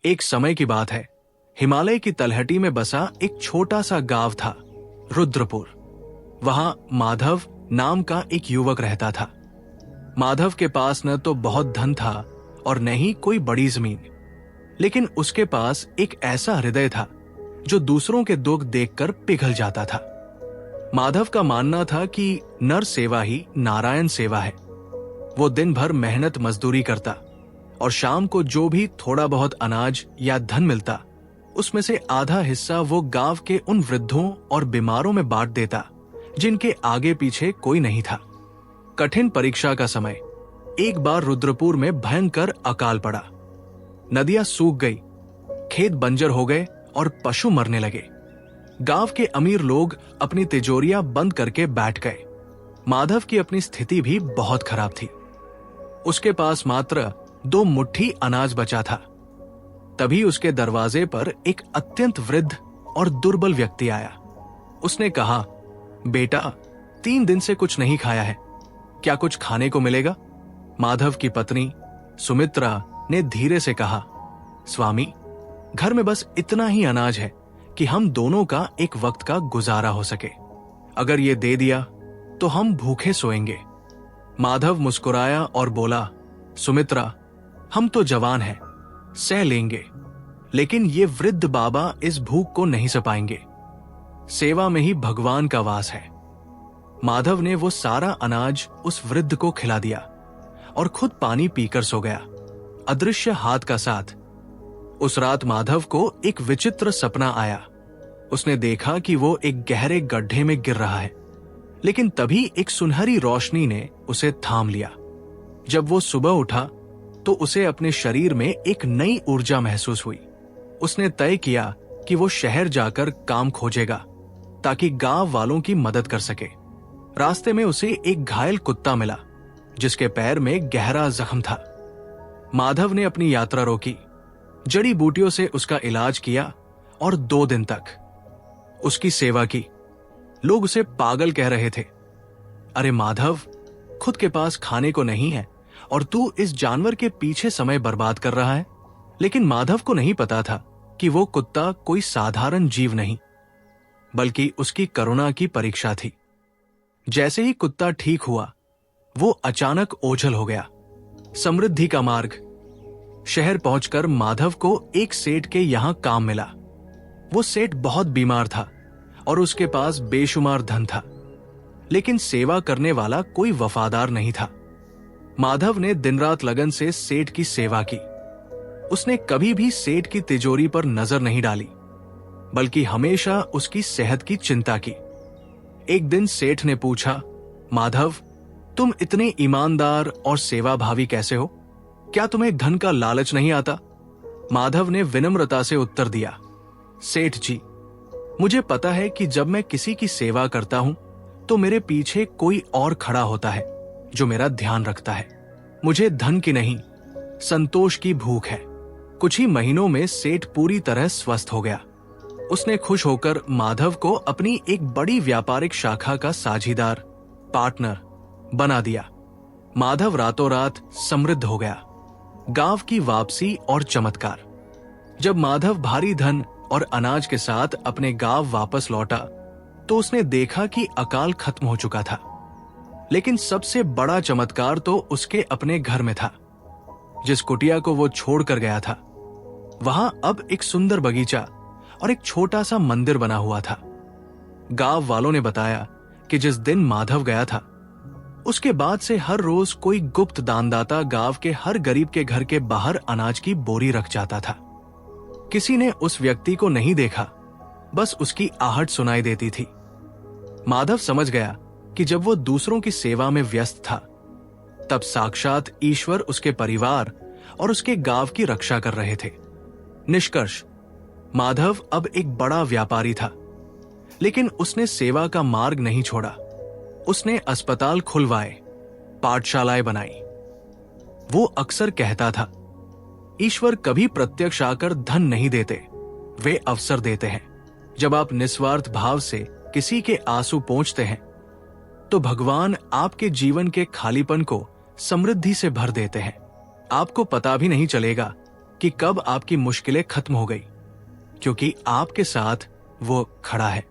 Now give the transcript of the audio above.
एक समय की बात है, हिमालय की तलहटी में बसा एक छोटा सा गांव था, रुद्रपुर। वहां माधव नाम का एक युवक रहता था। माधव के पास न तो बहुत धन था और न ही कोई बड़ी जमीन, लेकिन उसके पास एक ऐसा हृदय था जो दूसरों के दुख देखकर पिघल जाता था। माधव का मानना था कि नर सेवा ही नारायण सेवा है। वो दिन भर मेहनत मजदूरी करता और शाम को जो भी थोड़ा बहुत अनाज या धन मिलता, उसमें से आधा हिस्सा वो गांव के उन वृद्धों और बीमारों में बांट देता जिनके आगे पीछे कोई नहीं था। कठिन परीक्षा का समय, एक बार रुद्रपुर में भयंकर अकाल पड़ा। नदियां सूख गई, खेत बंजर हो गए और पशु मरने लगे। गांव के अमीर लोग अपनी तिजोरियां बंद करके बैठ गए। माधव की अपनी स्थिति भी बहुत खराब थी। उसके पास मात्र 2 मुट्ठी अनाज बचा था। तभी उसके दरवाजे पर एक अत्यंत वृद्ध और दुर्बल व्यक्ति आया। उसने कहा, बेटा, 3 दिन से कुछ नहीं खाया है, क्या कुछ खाने को मिलेगा? माधव की पत्नी सुमित्रा ने धीरे से कहा, स्वामी, घर में बस इतना ही अनाज है कि हम दोनों का एक वक्त का गुजारा हो सके। अगर ये दे दिया तो हम भूखे सोएंगे। माधव मुस्कुराया और बोला, सुमित्रा, हम तो जवान हैं, सह लेंगे, लेकिन ये वृद्ध बाबा इस भूख को नहीं सपाएंगे। सेवा में ही भगवान का वास है। माधव ने वो सारा अनाज उस वृद्ध को खिला दिया और खुद पानी पीकर सो गया, अदृश्य हाथ का साथ। उस रात माधव को एक विचित्र सपना आया। उसने देखा कि वो एक गहरे गड्ढे में गिर रहा है, लेकिन तभी एक सुनहरी रोशनी ने उसे थाम लिया। जब वो सुबह उठा तो उसे अपने शरीर में एक नई ऊर्जा महसूस हुई। उसने तय किया कि वो शहर जाकर काम खोजेगा ताकि गांव वालों की मदद कर सके। रास्ते में उसे एक घायल कुत्ता मिला जिसके पैर में गहरा जख्म था। माधव ने अपनी यात्रा रोकी, जड़ी बूटियों से उसका इलाज किया और 2 दिन तक उसकी सेवा की। लोग उसे पागल कह रहे थे। अरे माधव, खुद के पास खाने को नहीं है और तू इस जानवर के पीछे समय बर्बाद कर रहा है। लेकिन माधव को नहीं पता था कि वो कुत्ता कोई साधारण जीव नहीं, बल्कि उसकी करुणा की परीक्षा थी। जैसे ही कुत्ता ठीक हुआ, वो अचानक ओझल हो गया। समृद्धि का मार्ग। शहर पहुंचकर माधव को एक सेठ के यहां काम मिला। वो सेठ बहुत बीमार था और उसके पास बेशुमार धन था, लेकिन सेवा करने वाला कोई वफादार नहीं था। माधव ने दिन रात लगन से सेठ की सेवा की। उसने कभी भी सेठ की तिजोरी पर नजर नहीं डाली, बल्कि हमेशा उसकी सेहत की चिंता की। एक दिन सेठ ने पूछा, माधव, तुम इतने ईमानदार और सेवाभावी कैसे हो? क्या तुम्हें धन का लालच नहीं आता? माधव ने विनम्रता से उत्तर दिया, सेठ जी, मुझे पता है कि जब मैं किसी की सेवा करता हूं तो मेरे पीछे कोई और खड़ा होता है जो मेरा ध्यान रखता है। मुझे धन की नहीं, संतोष की भूख है। कुछ ही महीनों में सेठ पूरी तरह स्वस्थ हो गया। उसने खुश होकर माधव को अपनी एक बड़ी व्यापारिक शाखा का साझीदार, पार्टनर बना दिया। माधव रातों रात समृद्ध हो गया। गांव की वापसी और चमत्कार। जब माधव भारी धन और अनाज के साथ अपने गांव वापस लौटा तो उसने देखा कि अकाल खत्म हो चुका था। लेकिन सबसे बड़ा चमत्कार तो उसके अपने घर में था। जिस कुटिया को वो छोड़कर गया था, वहां अब एक सुंदर बगीचा और एक छोटा सा मंदिर बना हुआ था। गांव वालों ने बताया कि जिस दिन माधव गया था, उसके बाद से हर रोज कोई गुप्त दानदाता गांव के हर गरीब के घर के बाहर अनाज की बोरी रख जाता था। किसी ने उस व्यक्ति को नहीं देखा, बस उसकी आहट सुनाई देती थी। माधव समझ गया कि जब वो दूसरों की सेवा में व्यस्त था, तब साक्षात ईश्वर उसके परिवार और उसके गांव की रक्षा कर रहे थे। निष्कर्ष, माधव अब एक बड़ा व्यापारी था, लेकिन उसने सेवा का मार्ग नहीं छोड़ा। उसने अस्पताल खुलवाए, पाठशालाएं बनाई। वो अक्सर कहता था, ईश्वर कभी प्रत्यक्ष आकर धन नहीं देते, वे अवसर देते हैं। जब आप निस्वार्थ भाव से किसी के आंसू पोंछते हैं, तो भगवान आपके जीवन के खालीपन को समृद्धि से भर देते हैं। आपको पता भी नहीं चलेगा कि कब आपकी मुश्किलें खत्म हो गई, क्योंकि आपके साथ वो खड़ा है।